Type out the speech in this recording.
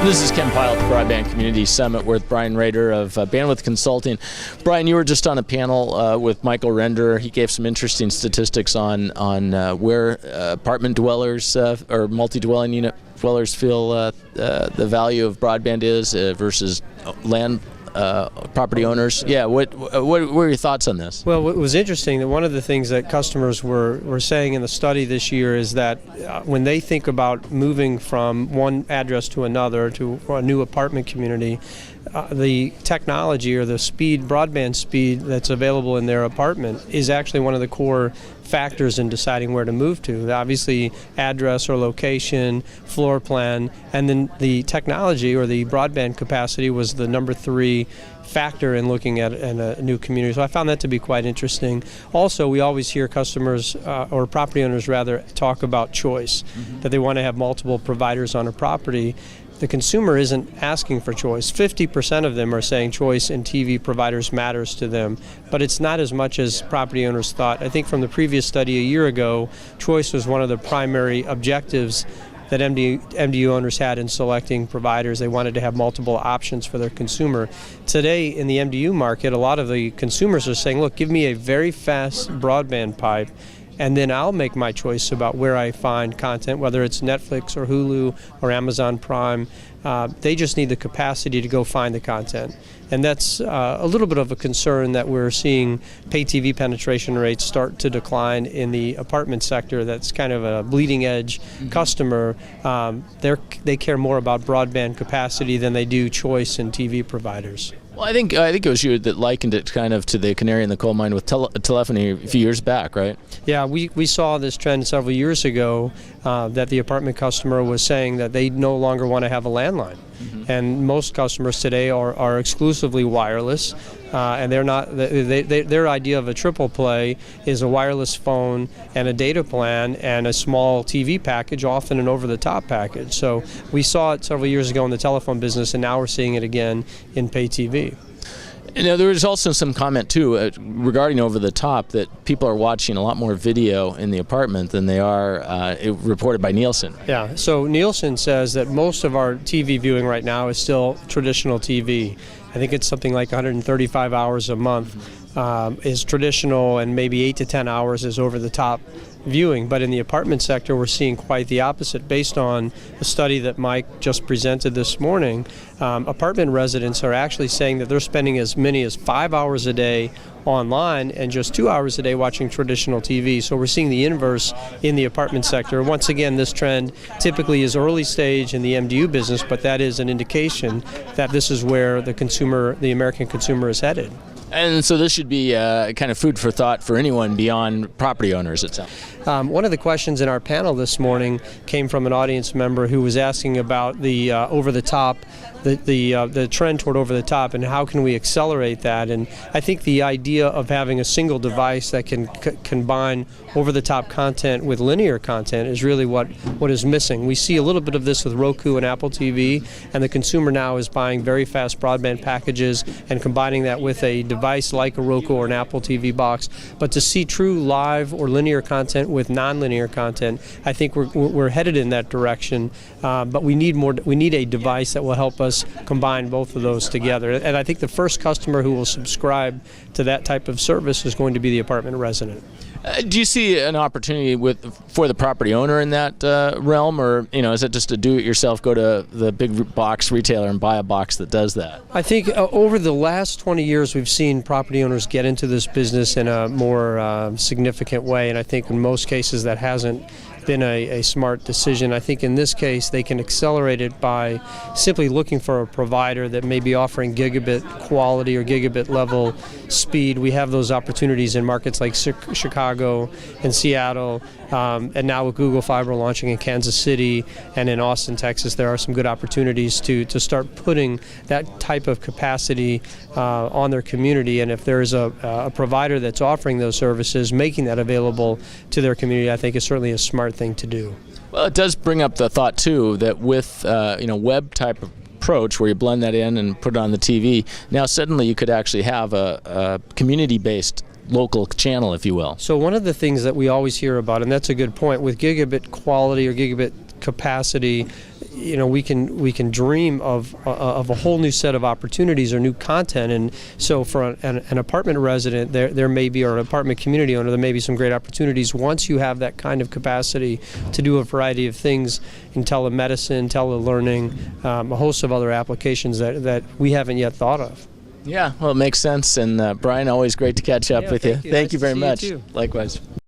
This is Ken Pyle at the Broadband Community Summit with Bryan Rader of Bandwidth Consulting. Bryan, you were just on a panel with Michael Render. He gave some interesting statistics on where apartment dwellers or multi-dwelling unit dwellers feel the value of broadband is versus land property owners. Yeah, what were your thoughts on this? Well, it was interesting that one of the things that customers were saying in the study this year is that when they think about moving from one address to another to a new apartment community, the technology or the broadband speed that's available in their apartment is actually one of the core factors in deciding where to move to. Obviously, address or location, floor plan, and then the technology or the broadband capacity was the number 3 factor in looking at a new community. So I found that to be quite interesting. Also, we always hear customers or property owners rather talk about choice, that they want to have multiple providers on a property. The consumer isn't asking for choice. 50% of them are saying choice in TV providers matters to them, but it's not as much as property owners thought. I think from the previous study a year ago, choice was one of the primary objectives that MDU owners had in selecting providers. They wanted to have multiple options for their consumer. Today in the MDU market, a lot of the consumers are saying, look, give me a very fast broadband pipe, and then I'll make my choice about where I find content, whether it's Netflix or Hulu or Amazon Prime. They just need the capacity to go find the content. And that's a little bit of a concern that we're seeing pay TV penetration rates start to decline in the apartment sector. That's kind of a bleeding edge customer. They care more about broadband capacity than they do choice in TV providers. Well, I think it was you that likened it kind of to the canary in the coal mine with telephony a few years back, right? Yeah, we saw this trend several years ago that the apartment customer was saying that they no longer want to have a landline. And most customers today are exclusively wireless, and they're not. Their idea of a triple play is a wireless phone and a data plan and a small TV package, often an over-the-top package. So we saw it several years ago in the telephone business, and now we're seeing it again in pay TV. You know, there was also some comment, too, regarding over-the-top that people are watching a lot more video in the apartment than they are reported by Nielsen. Yeah, so Nielsen says that most of our TV viewing right now is still traditional TV. I think it's something like 135 hours a month is traditional, and maybe 8 to 10 hours is over-the-top viewing. But in the apartment sector, we're seeing quite the opposite. Based on a study that Mike just presented this morning, apartment residents are actually saying that they're spending as many as 5 hours a day online and just 2 hours a day watching traditional TV. So we're seeing the inverse in the apartment sector. Once again, this trend typically is early stage in the MDU business, but that is an indication that this is where the American consumer is headed. And so this should be kind of food for thought for anyone beyond property owners, it sounds. One of the questions in our panel this morning came from an audience member who was asking about the over-the-top, the trend toward over-the-top, and how can we accelerate that. And I think the idea of having a single device that can combine over-the-top content with linear content is really what is missing. We see a little bit of this with Roku and Apple TV, and the consumer now is buying very fast broadband packages and combining that with a device like a Roku or an Apple TV box. But to see true live or linear content with non-linear content, I think we're headed in that direction. But we need more. We need a device that will help us combine both of those together. And I think the first customer who will subscribe to that type of service is going to be the apartment resident. Do you see an opportunity for the property owner in that realm, or is it just a do-it-yourself, go to the big box retailer and buy a box that does that? I think over the last 20 years, we've seen property owners get into this business in a more significant way, and I think in most cases that hasn't been a smart decision. I think in this case they can accelerate it by simply looking for a provider that may be offering gigabit quality or gigabit level speed. We have those opportunities in markets like Chicago and Seattle, and now with Google Fiber launching in Kansas City and in Austin, Texas, there are some good opportunities to start putting that type of capacity on their community. And if there's a provider that's offering those services, making that available to their community, I think is certainly a smart thing to do. Well, it does bring up the thought too that with web type of approach where you blend that in and put it on the TV, now suddenly you could actually have a community-based local channel, if you will. So one of the things that we always hear about, and that's a good point, with gigabit quality or gigabit capacity, we can dream of a whole new set of opportunities or new content. And so for an apartment resident, there may be, or an apartment community owner, there may be some great opportunities once you have that kind of capacity to do a variety of things in telemedicine, telelearning, a host of other applications that we haven't yet thought of. Yeah, well, it makes sense. And Bryan, always great to catch up with you. Thank you. Thank you Nice very to see much. you too. Likewise.